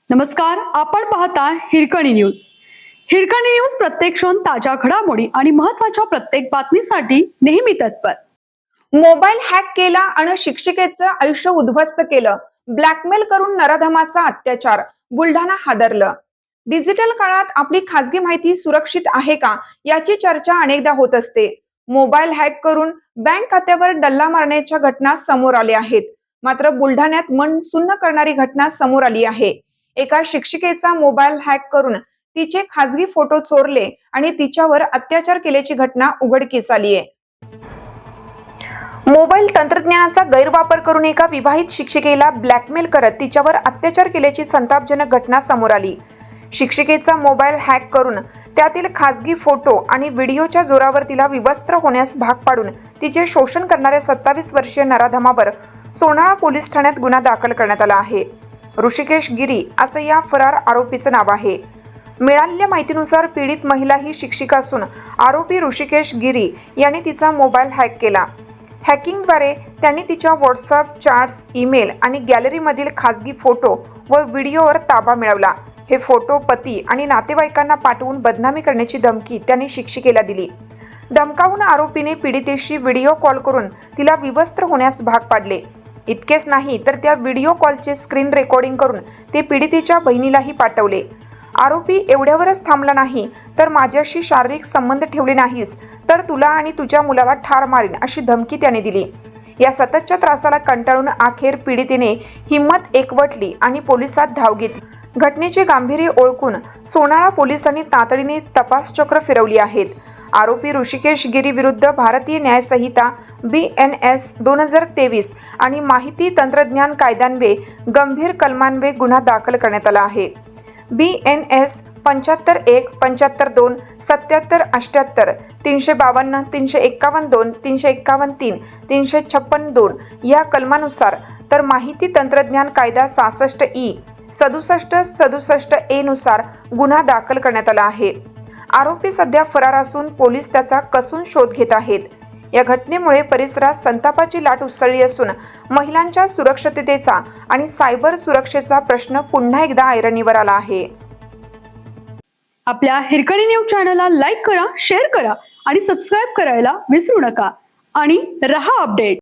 नमस्कार, आपण पाहता हिरकणी न्यूज. हिरकणी न्यूज प्रत्येक क्षण ताज्या घडामोडी आणि महत्त्वाच्या प्रत्येक बातमीसाठी नेहमी तत्पर. मोबाईल हॅक केला आणि शिक्षिकेचं आयुष्य उद्ध्वस्त केलं. ब्लॅकमेल करून नराधमाचा अत्याचार. बुलढाणा हादरलं. डिजिटल काळात आपली खासगी माहिती सुरक्षित आहे का याची चर्चा अनेकदा होत असते. मोबाईल हॅक करून बँक खात्यावर डल्ला मारण्याच्या घटना समोर आल्या आहेत. मात्र बुलढाण्यात मन सुन्न करणारी घटना समोर आली आहे. एका शिक्षिकेचा मोबाईल हॅक करून तिचे खासगी फोटो चोरले आणि तिच्यावर अत्याचार केल्याची घटना उघडकीस आली आहे. मोबाईल तंत्रज्ञानाचा गैरवापर करून एका विवाहित शिक्षिकेला ब्लॅकमेल करत तिच्यावर अत्याचार केल्याची संतापजनक घटना समोर आली. शिक्षिकेचा मोबाईल हॅक करून त्यातील खासगी फोटो आणि व्हिडिओच्या जोरावर तिला विवस्त्र होण्यास भाग पाडून तिचे शोषण करणाऱ्या 27 वर्षीय नराधमावर सोनाळा पोलीस ठाण्यात गुन्हा दाखल करण्यात आला आहे. ऋषिकेश गिरी असं या फरार आरोपीचं नाव आहे. मिळालेल्या माहितीनुसार पीडित महिला ही शिक्षिका असून आरोपी ऋषिकेश गिरी यांनी तिचा मोबाईल हॅक केला. हॅकिंगद्वारे त्यांनी तिच्या व्हॉट्सअप, चॅट्स, ईमेल आणि गॅलरीमधील खासगी फोटो व व्हिडिओवर ताबा मिळवला. हे फोटो पती आणि नातेवाईकांना पाठवून बदनामी करण्याची धमकी त्यांनी शिक्षिकेला दिली. धमकावून आरोपीने पीडितेशी व्हिडिओ कॉल करून तिला विवस्त्र होण्यास भाग पाडले. इतकेच नाही तर त्या व्हिडिओ कॉलचे स्क्रीन रेकॉर्डिंग करून ते पीडितेच्या बहिणीलाही पाठवले. आरोपी एवढ्यावरच थांबला नाही तर माझ्याशी शारीरिक संबंध ठेवले नाहीस तर तुला आणि तुझ्या मुलाला ठार मारीन अशी धमकी त्याने दिली. या सततच्या त्रासाला कंटाळून अखेर पीडितेने हिंमत एकवटली आणि पोलिसात धाव घेतली. घटनेचे गांभीर्य ओळखून सोनाळा पोलिसांनी तातडीने तपासचक्र फिरवली आहेत. आरोपी ऋषिकेश गिरी विरुद्ध भारतीय न्याय संहिता BNS 2023 आणि माहिती तंत्रज्ञान कायद्यान्वये गंभीर कलमान्वये गुन्हा दाखल करण्यात आला आहे. BNS 75(1), 75(2), 77(78), 352, 351(2), 351(3), 356(2) या कलमानुसार तर माहिती तंत्रज्ञान कायदा 66E, 67, 67A नुसार गुन्हा दाखल करण्यात आला आहे. आरोपी सध्या फरार असून पोलीस त्याचा कसून शोध घेत आहेत. या घटनेमुळे परिसरात संतापाची लाट उसळली असून महिलांच्या सुरक्षिततेचा आणि सायबर सुरक्षेचा प्रश्न पुन्हा एकदा ऐरणीवर आला आहे. आपल्या हिरकणी न्यूज चॅनलला लाईक करा, शेअर करा आणि सबस्क्राईब करायला विसरू नका आणि रहा अपडेट.